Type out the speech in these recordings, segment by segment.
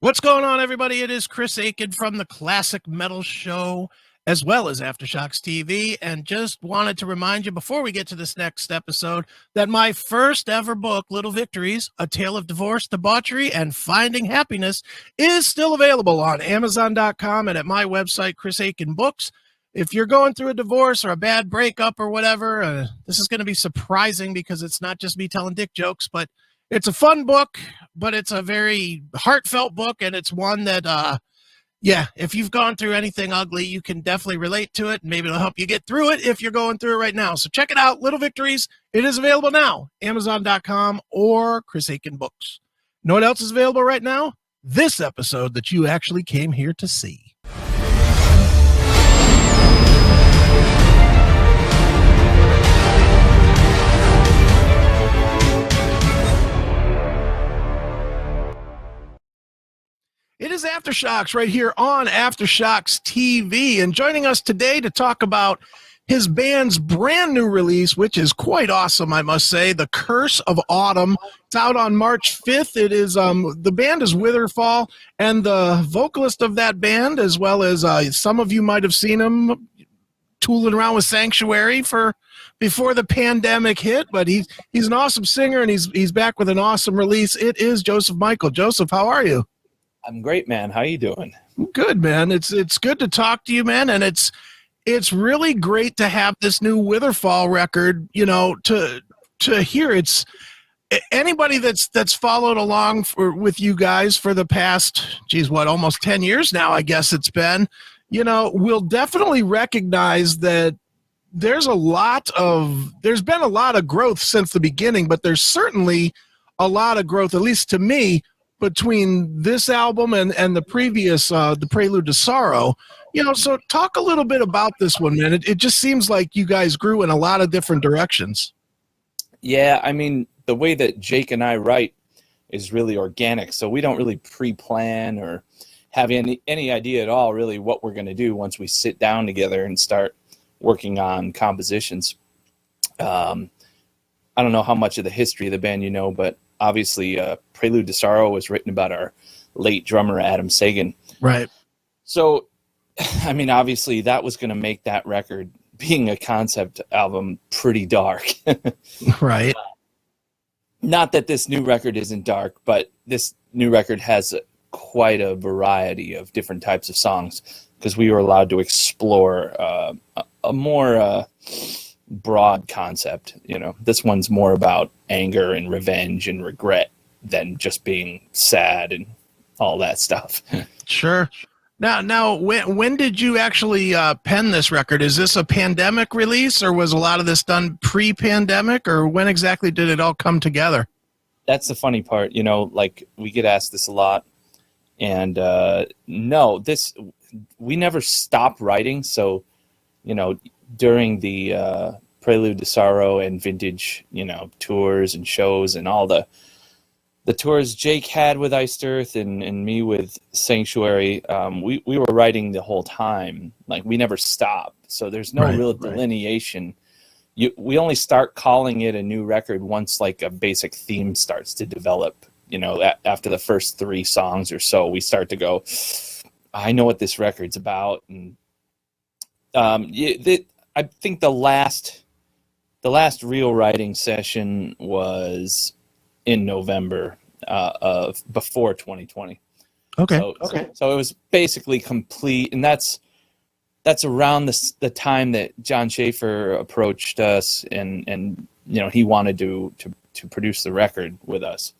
What's going on, everybody? It is Chris Aiken from the Classic Metal Show, as well as Aftershocks TV, and just wanted to remind you before we get to this next episode that my first ever book, Little Victories, A Tale of Divorce, Debauchery, and Finding Happiness, is still available on Amazon.com and at my website, Chris Aiken Books. If you're going through a divorce or a bad breakup or whatever, this is going to be surprising because it's not just me telling dick jokes, but it's a fun book, but it's a very heartfelt book, and it's one that, if you've gone through anything ugly, you can definitely relate to it, and maybe it'll help you get through it if you're going through it right now. So check it out, Little Victories. It is available now, Amazon.com or Chris Aiken Books. Know what else is available right now? This episode that you actually came here to see. It is Aftershocks right here on Aftershocks TV, and joining us today to talk about his band's brand new release, which is quite awesome, I must say, The Curse of Autumn. It's out on March 5th. It is the band is Witherfall, and the vocalist of that band, as well as some of you might have seen him tooling around with Sanctuary before the pandemic hit, but he's an awesome singer, and he's back with an awesome release. It is Joseph Michael. Joseph, how are you? I'm great, man. How you doing? Good, man. It's good to talk to you, man, and it's really great to have this new Witherfall record, to hear. It's anybody that's followed along with you guys for the past, almost 10 years now, I guess it's been, will definitely recognize that there's been a lot of growth since the beginning, but there's certainly a lot of growth, at least to me, between this album and the previous, the Prelude to Sorrow. So talk a little bit about this one, man. It just seems like you guys grew in a lot of different directions. Yeah, I mean, the way that Jake and I write is really organic, so we don't really pre-plan or have any idea at all really what we're going to do once we sit down together and start working on compositions. I don't know how much of the history of the band you know, but obviously Prelude to Sorrow was written about our late drummer Adam Sagan. Right. So, I mean, obviously that was going to make that record, being a concept album, pretty dark. Right. Not that this new record isn't dark, but this new record has quite a variety of different types of songs because we were allowed to explore a more broad concept. This one's more about anger and revenge and regret than just being sad and all that stuff. Sure. Now, when did you actually pen this record? Is this a pandemic release, or was a lot of this done pre-pandemic, or when exactly did it all come together? That's the funny part. Like, we get asked this a lot, and no, we never stopped writing. So, during the Prelude to Sorrow and Vintage, tours and shows and all the tours Jake had with Iced Earth and me with Sanctuary, we were writing the whole time. Like, we never stopped. So there's no real delineation. We only start calling it a new record once like a basic theme starts to develop. After the first 3 songs or so, we start to go, I know what this record's about. And I think the last real writing session was in November of before 2020. Okay. So it was basically complete, and that's around the time that Jon Schaffer approached us, and he wanted to produce the record with us.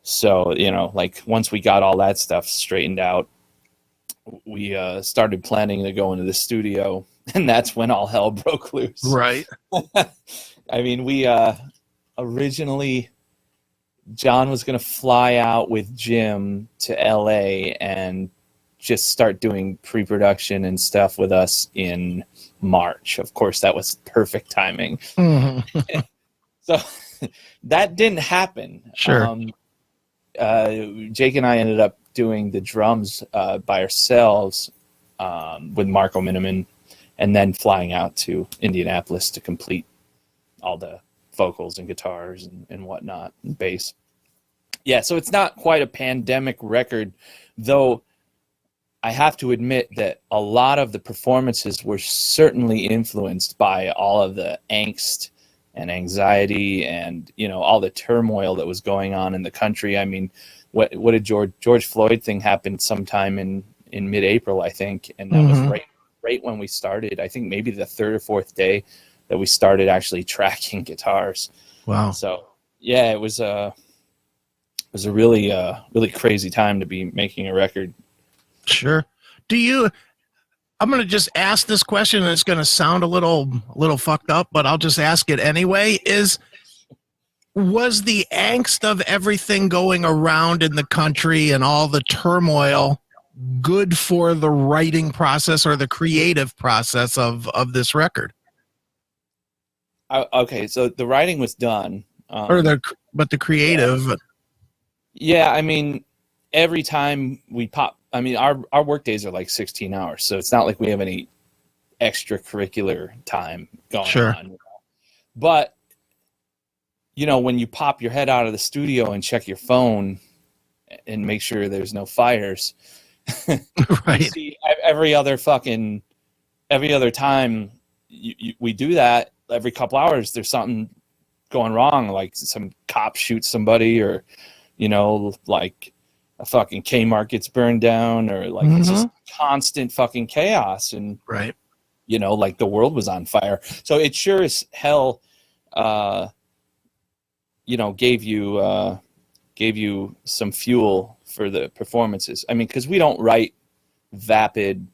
So like once we got all that stuff straightened out, we started planning to go into the studio. And that's when all hell broke loose. Right. I mean, we originally, John was going to fly out with Jim to LA and just start doing pre-production and stuff with us in March. Of course, that was perfect timing. Mm-hmm. So that didn't happen. Sure. Jake and I ended up doing the drums by ourselves with Marco Miniman, and then flying out to Indianapolis to complete all the vocals and guitars and whatnot, and bass. Yeah, so it's not quite a pandemic record, though I have to admit that a lot of the performances were certainly influenced by all of the angst and anxiety and, you know, all the turmoil that was going on in the country. I mean, what did George Floyd thing happened sometime in mid-April, I think, and that was right when we started. I think maybe the third or fourth day that we started actually tracking guitars. Wow. So yeah, it was a really really crazy time to be making a record. Sure. I'm going to just ask this question, and it's going to sound a little fucked up, but I'll just ask it anyway. Was the angst of everything going around in the country and all the turmoil good for the writing process or the creative process of this record? Okay, so the writing was done. But the creative. Yeah, I mean, every time we pop, I mean, our work days are like 16 hours, so it's not like we have any extracurricular time going on. You know? But, you know, when you pop your head out of the studio and check your phone and make sure there's no fires, right? You see every other time we do that, every couple hours there's something going wrong, like some cop shoots somebody, or, you know, like a fucking Kmart gets burned down, or like it's just constant fucking chaos. And right, you know, like the world was on fire. So it sure as hell you know, gave you some fuel for the performances. I mean, because we don't write vapid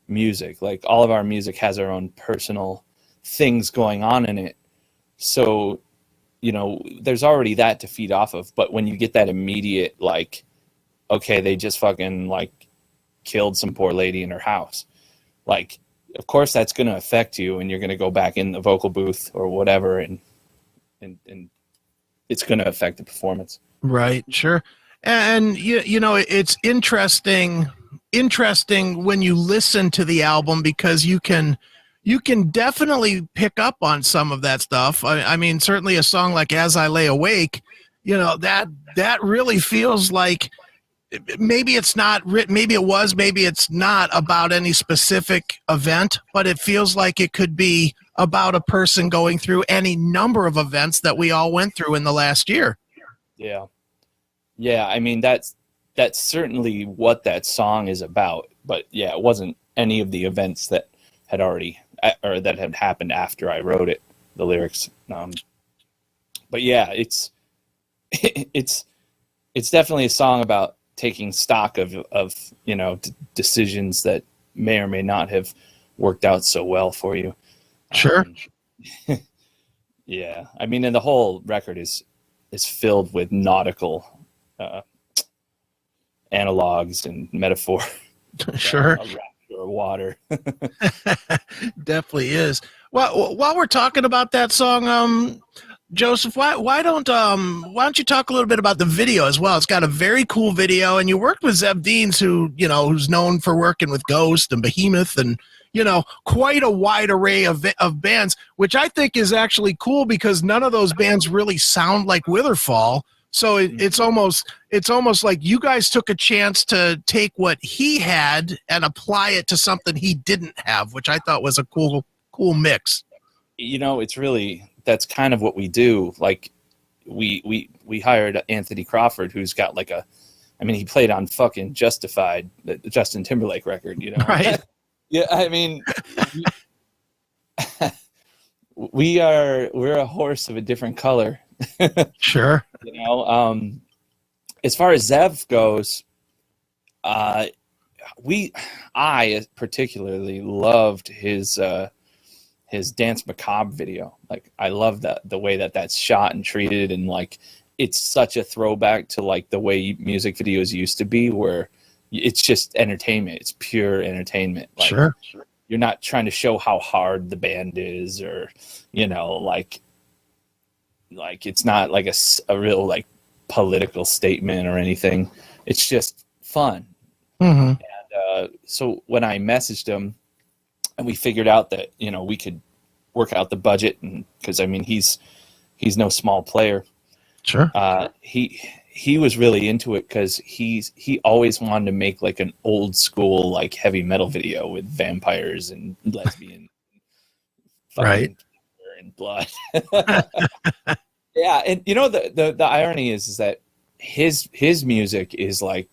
music. Like, all of our music has our own personal things going on in it. So, you know, there's already that to feed off of. But when you get that immediate, like, okay, they just fucking like killed some poor lady in her house, like, of course that's going to affect you, and you're going to go back in the vocal booth or whatever, and it's going to affect the performance. Right, sure. And you know, it's interesting when you listen to the album, because you can definitely pick up on some of that stuff. I mean, certainly a song like As I Lay Awake, you know, that really feels like, maybe it's not written, maybe it was, maybe it's not about any specific event, but it feels like it could be about a person going through any number of events that we all went through in the last year. Yeah. Yeah, I mean, that's certainly what that song is about. But yeah, it wasn't any of the events that had already, or that had happened after I wrote it, the lyrics. But yeah, it's definitely a song about taking stock of you know, decisions that may or may not have worked out so well for you. Sure. Yeah, I mean, and the whole record is filled with nautical analogs and metaphor. Sure. A raft or water. Definitely is. Well, while we're talking about that song, Joseph, why don't you talk a little bit about the video as well? It's got a very cool video, and you worked with Zev Deans, who's known for working with Ghost and Behemoth, and, you know, quite a wide array of bands, which I think is actually cool, because none of those bands really sound like Witherfall. So it's almost like you guys took a chance to take what he had and apply it to something he didn't have, which I thought was a cool mix. You know, that's kind of what we do. Like, we hired Anthony Crawford, who's got like he played on fucking Justified, the Justin Timberlake record, you know? Right. Yeah, I mean, we're a horse of a different color. Sure. You know, as far as Zev goes, I particularly loved his Dance Macabre video. Like, I love the way that's shot and treated, and like, it's such a throwback to like the way music videos used to be, where it's just entertainment. It's pure entertainment. Like, sure. You're not trying to show how hard the band is, or, you know, like it's not like a real like political statement or anything. It's just fun. And so when I messaged him, and we figured out that, you know, we could work out the budget, and because I mean, he's no small player. Sure. He he was really into it because he always wanted to make like an old school like heavy metal video with vampires and lesbian Right. and blood. Yeah, and you know the irony is that his music is like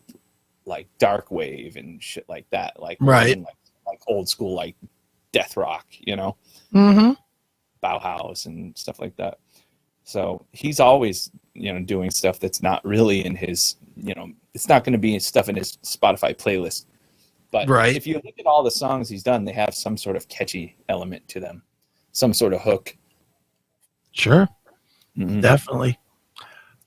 dark wave and shit like that, like Right. like old school like death rock, you know, Mm-hmm. Bauhaus and stuff like that. So he's always, you know, doing stuff that's not really in his, you know, it's not going to be stuff in his Spotify playlist. But Right. if you look at all the songs he's done, they have some sort of catchy element to them, some sort of hook. Sure. Mhm. Definitely.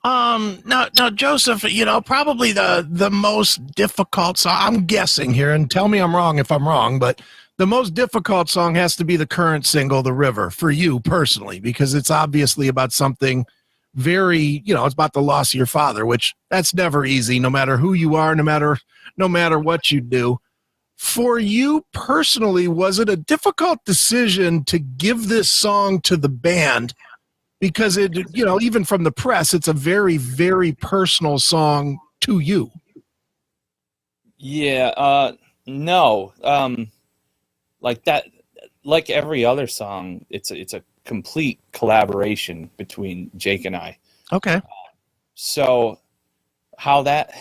Now, Joseph, you know, probably the most difficult song, I'm guessing here, and tell me I'm wrong if I'm wrong, but the most difficult song has to be the current single, The River, for you personally, because it's obviously about something very, you know, it's about the loss of your father, which that's never easy, no matter who you are, no matter what you do. For you personally, was it a difficult decision to give this song to the band? Because it, you know, even from the press, it's a very, very personal song to you. Yeah, no, like that, like every other song, it's a complete collaboration between Jake and I. Okay. So how that,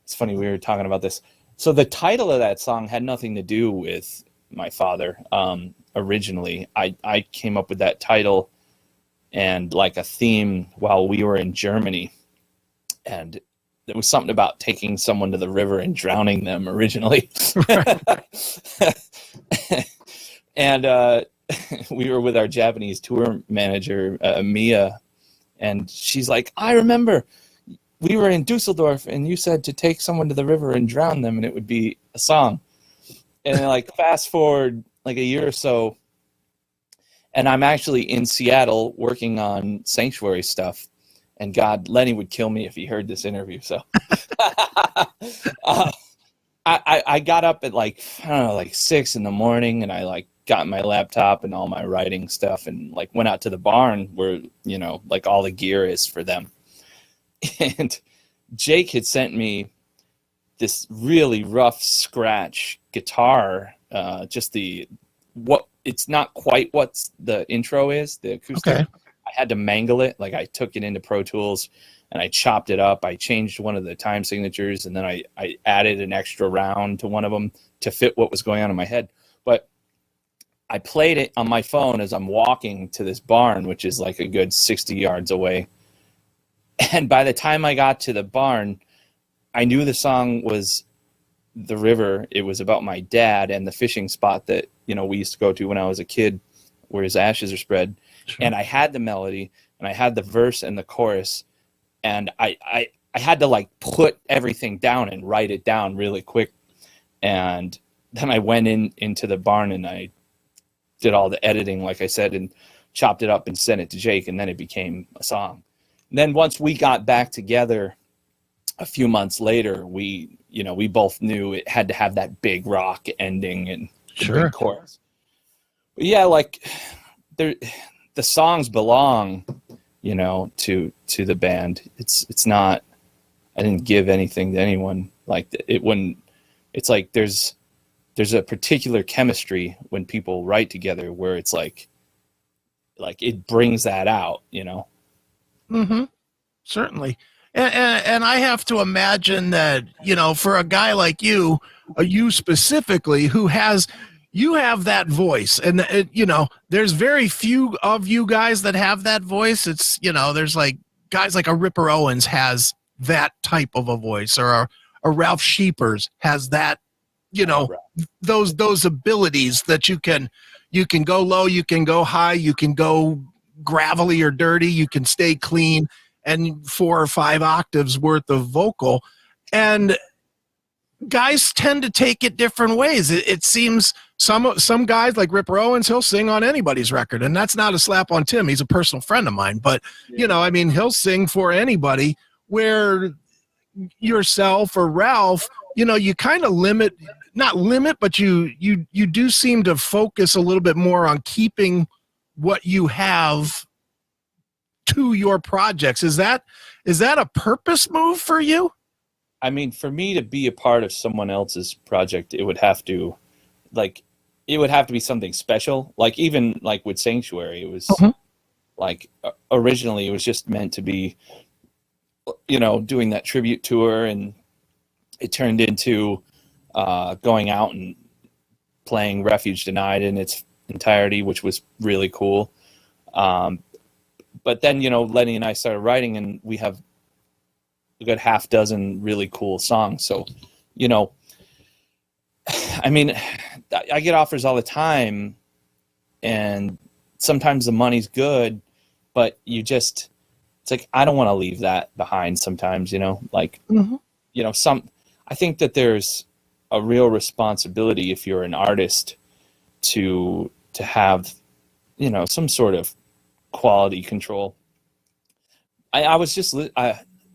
it's funny, we were talking about this. So the title of that song had nothing to do with my father. Originally, I came up with that title and like a theme while we were in Germany, and there was something about taking someone to the river and drowning them originally. And we were with our Japanese tour manager, Mia, and she's like, I remember we were in Dusseldorf and you said to take someone to the river and drown them and it would be a song. And then, like, fast forward like a year or so, and I'm actually in Seattle working on Sanctuary stuff. And God, Lenny would kill me if he heard this interview. So I got up at like, I don't know, like 6 a.m. and I like got my laptop and all my writing stuff and like went out to the barn where, you know, like all the gear is for them. And Jake had sent me this really rough scratch guitar, it's not quite what the intro is, the acoustic. Okay. I had to mangle it. Like I took it into Pro Tools and I chopped it up. I changed one of the time signatures and then I added an extra round to one of them to fit what was going on in my head. But I played it on my phone as I'm walking to this barn, which is like a good 60 yards away. And by the time I got to the barn, I knew the song was The River. It was about my dad and the fishing spot that, you know, we used to go to when I was a kid where his ashes are spread. Sure. And I had the melody and I had the verse and the chorus, and I had to like put everything down and write it down really quick. And then I went into the barn and I did all the editing, like I said, and chopped it up and sent it to Jake, and then it became a song. And then once we got back together a few months later, we both knew it had to have that big rock ending and Sure. big chorus. But yeah, like the songs belong, you know, to the band. It's not, I didn't give anything to anyone. Like it wouldn't, it's like there's a particular chemistry when people write together where it's like it brings that out, you know? Mm-hmm. Certainly. And I have to imagine that, you know, for a guy like you specifically, you have that voice, and you know, there's very few of you guys that have that voice. It's, you know, there's like guys like a Ripper Owens has that type of a voice, or a Ralph Sheepers has that, you know, those abilities that you can go low, you can go high, you can go gravelly or dirty, you can stay clean, and 4 or 5 octaves worth of vocal. And guys tend to take it different ways. It seems some guys like Ripper Owens, he'll sing on anybody's record, and that's not a slap on Tim. He's a personal friend of mine, but you know, I mean, he'll sing for anybody, where yourself or Ralph, you know, you kind of not limit, but you do seem to focus a little bit more on keeping what you have to your projects. Is that a purpose move for you? I mean, for me to be a part of someone else's project, it would have to be something special. Like even like with Sanctuary, it was like originally it was just meant to be, doing that tribute tour, and it turned into going out and playing Refuge Denied in its entirety, which was really cool. But then, Lenny and I started writing, and we have a good half dozen really cool songs. So, I mean, I get offers all the time, and sometimes the money's good, but it's like, I don't want to leave that behind sometimes, I think that there's a real responsibility if you're an artist to have, some sort of quality control. I was just, it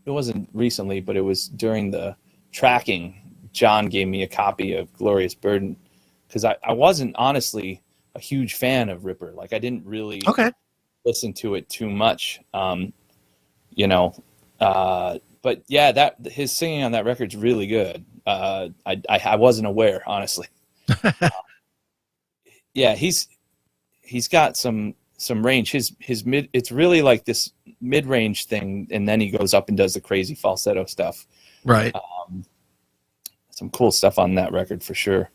wasn't recently, but it was during the tracking. John gave me a copy of Glorious Burden because I wasn't honestly a huge fan of Ripper. Like I didn't really listen to it too much, but yeah, that his singing on that record's really good. I wasn't aware, honestly. Yeah, he's got some range. His mid, it's really like this mid-range thing, and then he goes up and does the crazy falsetto stuff. Right. Some cool stuff on that record for sure.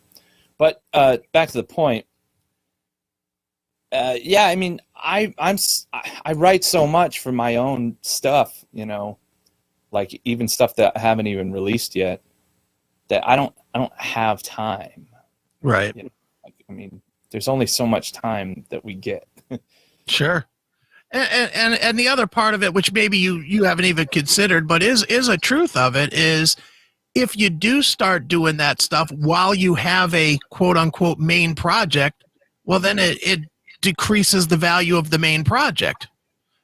But back to the point. Yeah, I mean, I write so much for my own stuff, like even stuff that I haven't even released yet, that I don't have time. Right. I mean, there's only so much time that we get. Sure. And the other part of it, which maybe you haven't even considered, but is a truth of it, is if you do start doing that stuff while you have a quote unquote main project, well, then it decreases the value of the main project,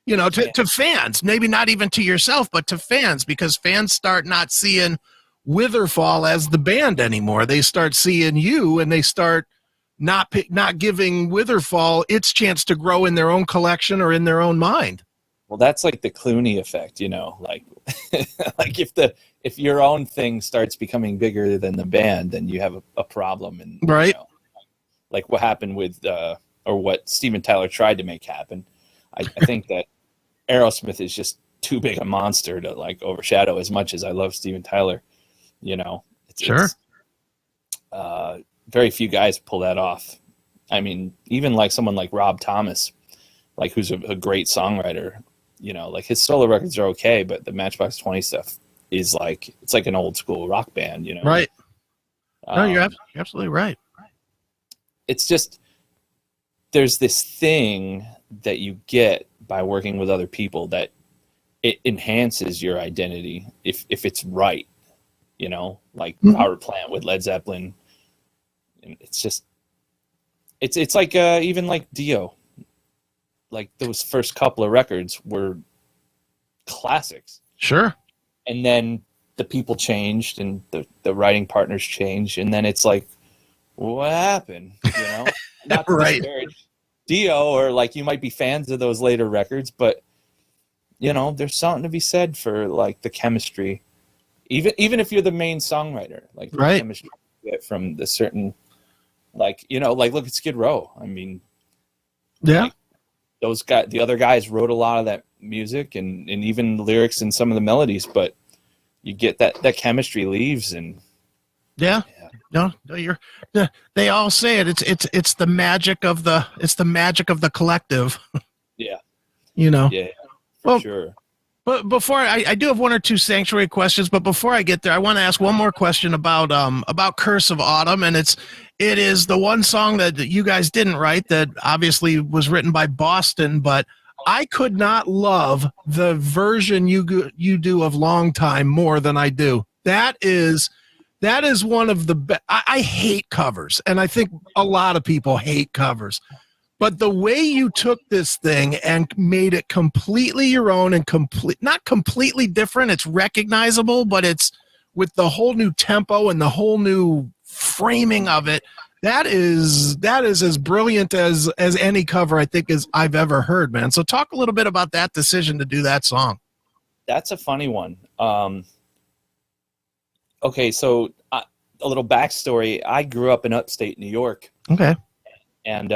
to fans, maybe not even to yourself, but to fans, because fans start not seeing Witherfall as the band anymore. They start seeing you, and they start not giving Witherfall its chance to grow in their own collection or in their own mind. Well, that's like the Clooney effect, like like if your own thing starts becoming bigger than the band, then you have a problem. And right, like what happened with or what Steven Tyler tried to make happen. I think that Aerosmith is just too big a monster to like overshadow. As much as I love Steven Tyler, sure. Very few guys pull that off. I mean, even like someone like Rob Thomas, like who's a great songwriter, like his solo records are okay, but the Matchbox 20 stuff is like, it's like an old school rock band, Right. No, you're absolutely right. It's just, there's this thing that you get by working with other people that it enhances your identity if it's right, like Power Plant with Led Zeppelin. And it's just, it's like even like Dio, like those first couple of records were classics. Sure. And then the people changed, and the writing partners changed, and then it's like, what happened? Not to right. disparage Dio, or like you might be fans of those later records, but there's something to be said for like the chemistry, even if you're the main songwriter, like the right. chemistry you get from the certain, like like look at Skid Row. I mean, yeah, like, those guys, the other guys wrote a lot of that music and even lyrics and some of the melodies, but you get that chemistry leaves, and yeah. No, they all say it. It's the magic of the collective. Yeah. Yeah. For sure. But before I do have one or two Sanctuary questions, but before I get there, I want to ask one more question about Curse of Autumn, and it is the one song that you guys didn't write that obviously was written by Boston, but I could not love the version you do of Long Time more than I do. That is one of the best. I hate covers, and I think a lot of people hate covers. But the way you took this thing and made it completely your own and not completely different, it's recognizable, but it's with the whole new tempo and the whole new framing of it. That is as brilliant as any cover I think I've ever heard, man. So talk a little bit about that decision to do that song. That's a funny one. Okay, so a little backstory. I grew up in upstate New York. Okay. And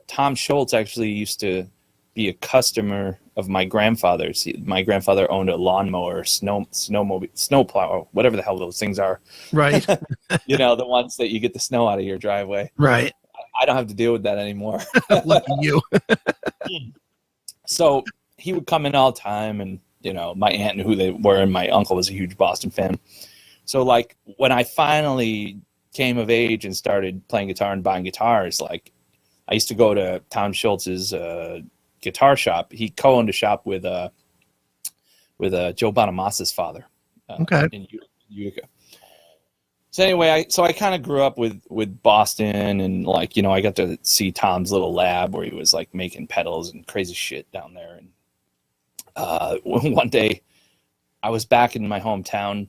Tom Schultz actually used to be a customer of my grandfather's. My grandfather owned a lawnmower, snowplow, whatever the hell those things are. Right. You know, the ones that you get the snow out of your driveway. Right. I don't have to deal with that anymore. Lucky you. So he would come in all the time, and, you know, my aunt knew who they were, and my uncle was a huge Boston fan. So, like, when I finally came of age and started playing guitar and buying guitars, like, I used to go to Tom Schultz's guitar shop. He co-owned a shop with Joe Bonamassa's father. Okay. In Utica. So anyway, I kind of grew up with Boston, and, like, you know, I got to see Tom's little lab where he was, like, making pedals and crazy shit down there. And one day I was back in my hometown,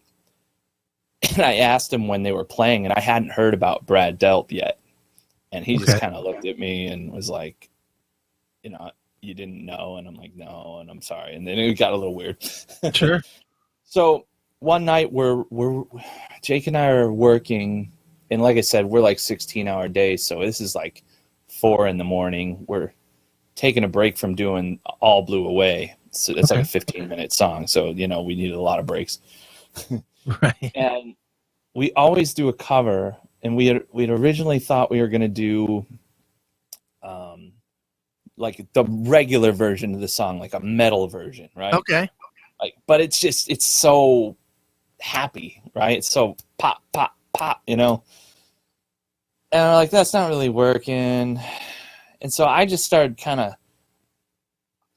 and I asked him when they were playing, and I hadn't heard about Brad Delp yet. And he just kind of looked at me and was like, you know, you didn't know? And I'm like, no, and I'm sorry. And then it got a little weird. Sure. So one night Jake and I are working, and like I said, we're like 16-hour days. So this is like 4 a.m. We're taking a break from doing All Blew Away. So it's like a 15-minute song. So, you know, we needed a lot of breaks. Right. And we always do a cover. And we'd originally thought we were going to do like the regular version of the song, like a metal version, right? Okay. Like, but it's so happy, right? It's so pop, pop, pop, you know? And I'm like, that's not really working. And so I just started kind of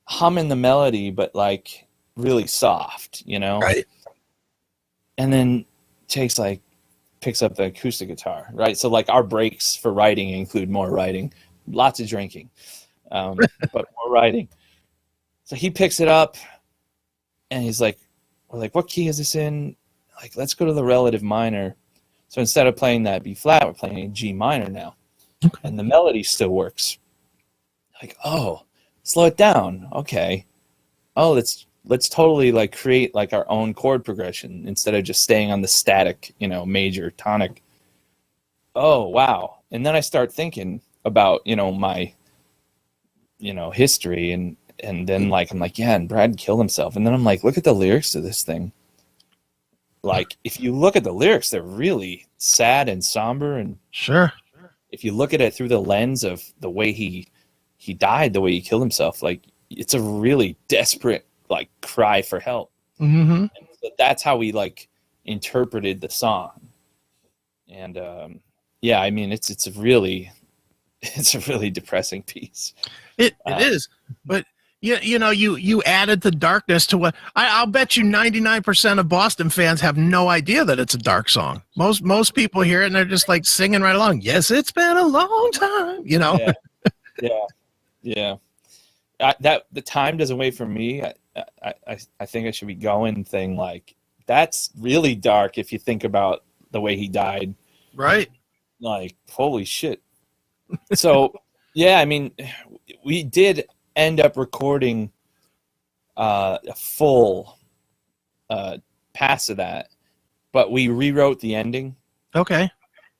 humming the melody, but like really soft, you know? Right. And then Jake's like, picks up the acoustic guitar, right? So like our breaks for writing include more writing, lots of drinking, but more writing. So he picks it up, and he's like, we're like, what key is this in? Like, let's go to the relative minor. So instead of playing that B flat, we're playing a G minor now. Okay. And the melody still works. Like, oh, slow it down. Okay. Oh, let's totally like create like our own chord progression instead of just staying on the static, you know, major tonic. Oh, wow. And then I start thinking about, you know, my, you know, history, and then like, I'm like, yeah, and Brad killed himself. And then I'm like, look at the lyrics to this thing. Like, if you look at the lyrics, they're really sad and somber. And sure, if you look at it through the lens of the way he died, the way he killed himself, like, it's a really desperate, like, cry for help. Mm-hmm. And so that's how we like interpreted the song. And yeah, I mean, it's a really depressing piece. It is, but you know, you added the darkness to what I'll bet you 99% of Boston fans have no idea that it's a dark song. Most people hear it and they're just like singing right along. Yes, it's been a long time, you know. Yeah. That the time doesn't wait for me. I think I should be going thing, like, that's really dark if you think about the way he died. Right. Like, holy shit. So yeah, I mean, we did end up recording a full pass of that, but we rewrote the ending. Okay.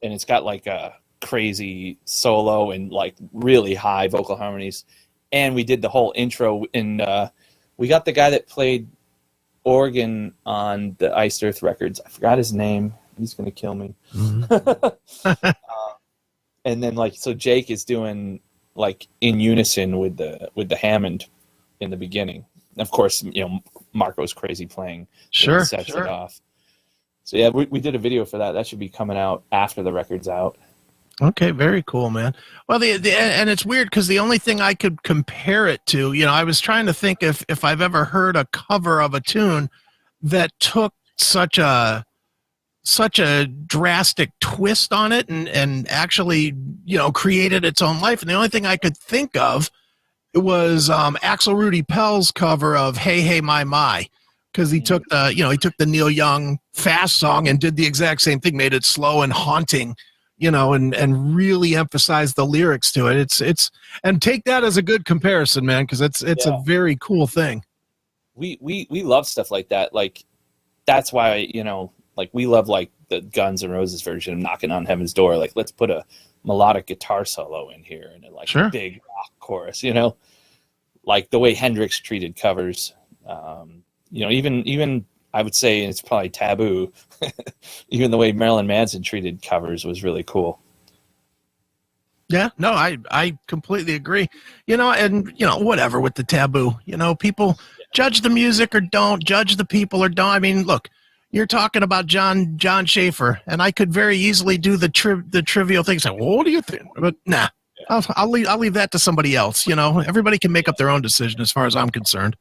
And it's got like a crazy solo and like really high vocal harmonies. And we did the whole intro, and we got the guy that played organ on the Iced Earth records. I forgot his name. He's going to kill me. Mm-hmm. And then like, so Jake is doing like in unison with the Hammond in the beginning. Of course, you know, Marco's crazy playing. Sure. Sets it off. So yeah, we did a video for that. That should be coming out after the record's out. Okay, very cool, man. Well, and it's weird because the only thing I could compare it to, you know, I was trying to think if I've ever heard a cover of a tune that took such a drastic twist on it and actually, you know, created its own life. And the only thing I could think of was Axl Rudy Pell's cover of Hey Hey My, because he took the Neil Young fast song and did the exact same thing, made it slow and haunting, and really emphasize the lyrics to it. It's and take that as a good comparison, man, because it's a very cool thing. We love stuff like that. Like that's why, like we love like the Guns N' Roses version of Knocking on Heaven's Door. Like let's put a melodic guitar solo in here and a big rock chorus, like the way Hendrix treated covers. Even I would say it's probably taboo. Even the way Marilyn Manson treated covers was really cool. Yeah, no, I completely agree. And whatever with the taboo. People judge the music or don't, judge the people or don't. I mean, look, you're talking about Jon Schaffer, and I could very easily do the trivial things. Like, well, what do you think? But nah, I'll leave that to somebody else. Everybody can make up their own decision as far as I'm concerned.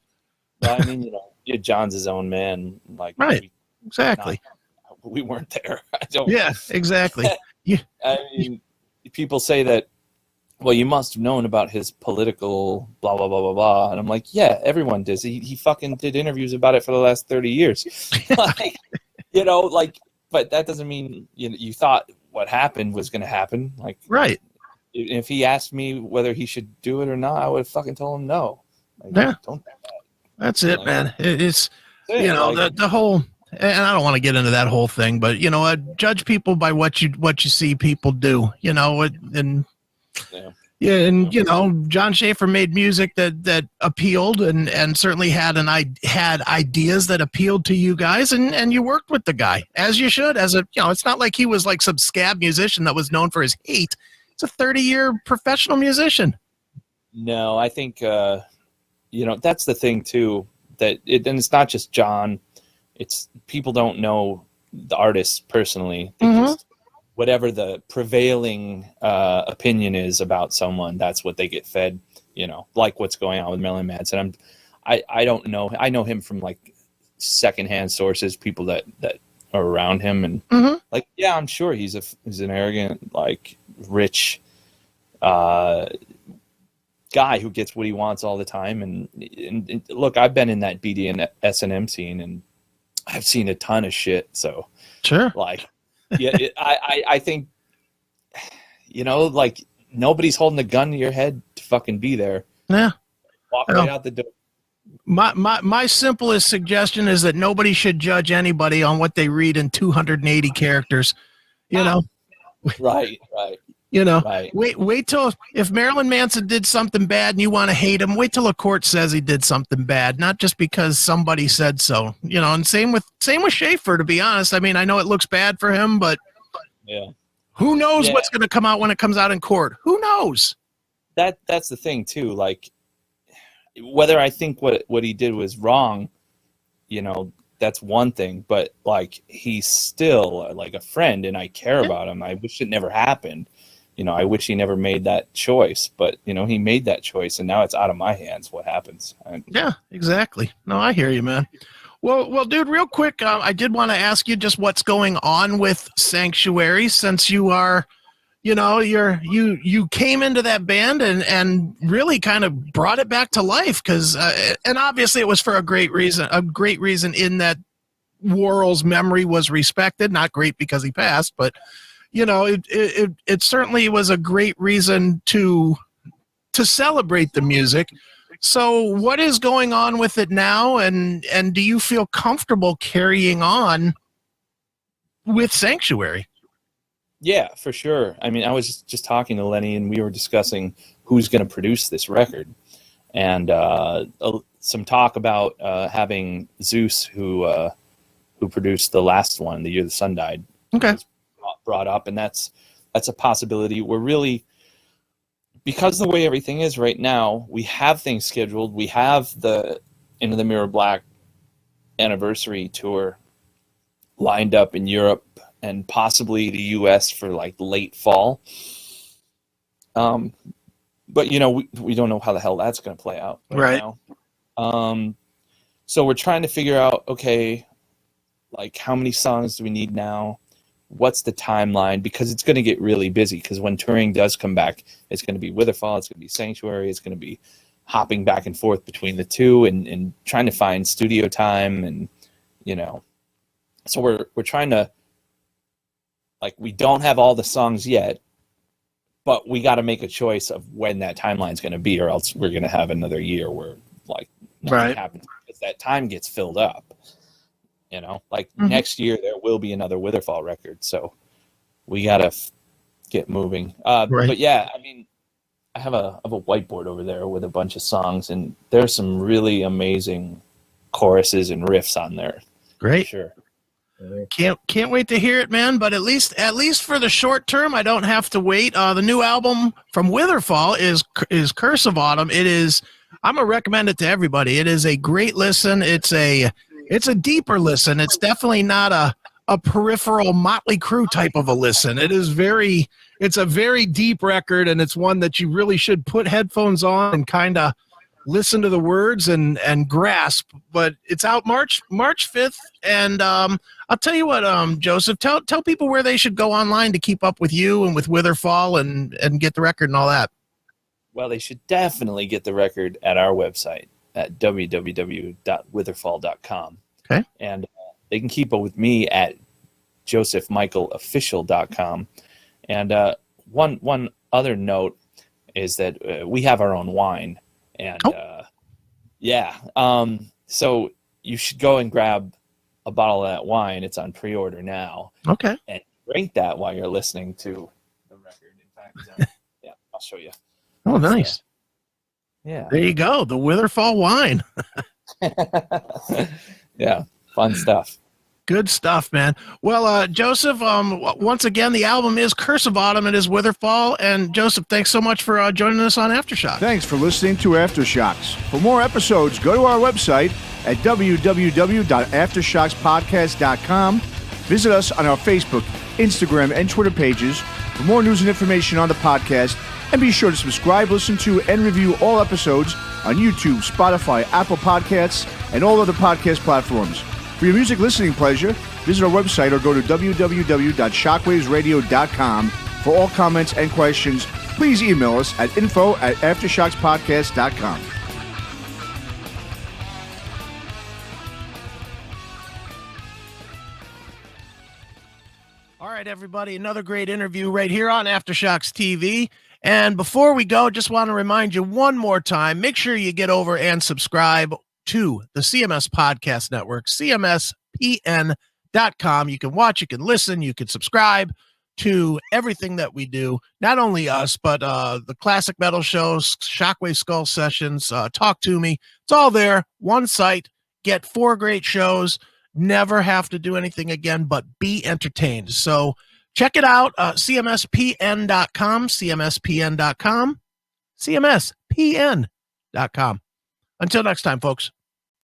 Well, I mean, John's his own man. Like, right, exactly. We weren't there. Yeah, exactly. I mean, people say that, well, you must have known about his political blah, blah, blah, blah, blah. And I'm like, yeah, everyone does. He fucking did interviews about it for the last 30 years. But that doesn't mean you thought what happened was going to happen. Like, right. If he asked me whether he should do it or not, I would have fucking told him no. Like, yeah. Don't do that. That's it, man. It's, the whole, and I don't want to get into that whole thing, but, judge people by what you see people do, and Jon Schaffer made music that appealed and certainly had ideas that appealed to you guys, and you worked with the guy as you should. It's not like he was like some scab musician that was known for his hate. It's a 30-year professional musician. No, I think that's the thing too, and it's not just Jon. It's people don't know the artist personally. They just, whatever the prevailing opinion is about someone, that's what they get fed. Like what's going on with Marilyn Manson. I don't know. I know him from like secondhand sources, people that are around him, and I'm sure he's an arrogant, like rich guy who gets what he wants all the time. And look, I've been in that BD and S&M scene, and I've seen a ton of shit. So sure, like, I think, like nobody's holding a gun to your head to fucking be there. Yeah, walk right out the door. My simplest suggestion is that nobody should judge anybody on what they read in 280 characters. Right. Right. Wait till if Marilyn Manson did something bad and you want to hate him, wait till a court says he did something bad, not just because somebody said so. And same with Schaffer, to be honest. I mean, I know it looks bad for him, but who knows what's going to come out when it comes out in court? Who knows? That's the thing too. Like, whether I think what he did was wrong, that's one thing. But like, he's still like a friend, and I care about him. I wish it never happened. I wish he never made that choice, but he made that choice, and now it's out of my hands. What happens? Yeah, exactly. No, I hear you, man. Well, dude, real quick, I did want to ask you just what's going on with Sanctuary, since you are, you came into that band and really kind of brought it back to life, because and obviously it was for a great reason in that Worrell's memory was respected. Not great because he passed, but it certainly was a great reason to celebrate the music. So what is going on with it now, and do you feel comfortable carrying on with Sanctuary? Yeah, for sure. I mean, I was just talking to Lenny, and we were discussing who's going to produce this record, and some talk about having Zeus, who produced the last one, The Year the Sun Died, brought up, and that's a possibility. We're really, because the way everything is right now, we have things scheduled. We have the Into the Mirror Black anniversary tour lined up in Europe and possibly the US for like late fall. But we don't know how the hell that's going to play out right now. So we're trying to figure out, okay, like how many songs do we need now? What's the timeline? Because it's going to get really busy, because when touring does come back, it's going to be Witherfall, it's going to be Sanctuary, it's going to be hopping back and forth between the two and trying to find studio time, and so we're trying to like we don't have all the songs yet, but we got to make a choice of when that timeline is going to be, or else we're going to have another year where like nothing happens because that time gets filled up. You know, like next year there will be another Witherfall record, so we got to get moving. But yeah, I mean, I have a whiteboard over there with a bunch of songs, and there's some really amazing choruses and riffs on there. Great. Sure. Can't wait to hear it, man. But at least for the short term, I don't have to wait. The new album from Witherfall is Curse of Autumn. It is. I'm gonna recommend it to everybody. It is a great listen. It's a deeper listen. It's definitely not a peripheral Motley Crue type of a listen. It's a very deep record, and it's one that you really should put headphones on and kind of listen to the words and grasp. But it's out March 5th, and I'll tell you what, Joseph, tell people where they should go online to keep up with you and with Witherfall and get the record and all that. Well, they should definitely get the record at our website at www.witherfall.com. Okay. And they can keep up with me at josephmichaelofficial.com. And one other note is that we have our own wine. And so you should go and grab a bottle of that wine. It's on pre-order now. Okay. And drink that while you're listening to the record. In fact, yeah, I'll show you. Oh, nice. Yeah. There you go. The Witherfall wine. Yeah. Fun stuff. Good stuff, man. Well, Joseph, once again, the album is Curse of Autumn. It is Witherfall. And Joseph, thanks so much for joining us on Aftershocks. Thanks for listening to Aftershocks. For more episodes, go to our website at www.aftershockspodcast.com. Visit us on our Facebook, Instagram, and Twitter pages for more news and information on the podcast. And be sure to subscribe, listen to, and review all episodes on YouTube, Spotify, Apple Podcasts, and all other podcast platforms. For your music listening pleasure, visit our website or go to www.shockwavesradio.com. For all comments and questions, please email us at info@aftershockspodcast.com. All right, everybody, another great interview right here on Aftershocks TV. And before we go, just want to remind you one more time, make sure you get over and subscribe to the CMS Podcast Network, cmspn.com. You can watch, you can listen, you can subscribe to everything that we do. Not only us, but the classic metal shows, Shockwave Skull Sessions, Talk to Me. It's all there, one site. Get 4 great shows. Never have to do anything again but be entertained. So check it out, cmspn.com, cmspn.com, cmspn.com. Until next time, folks.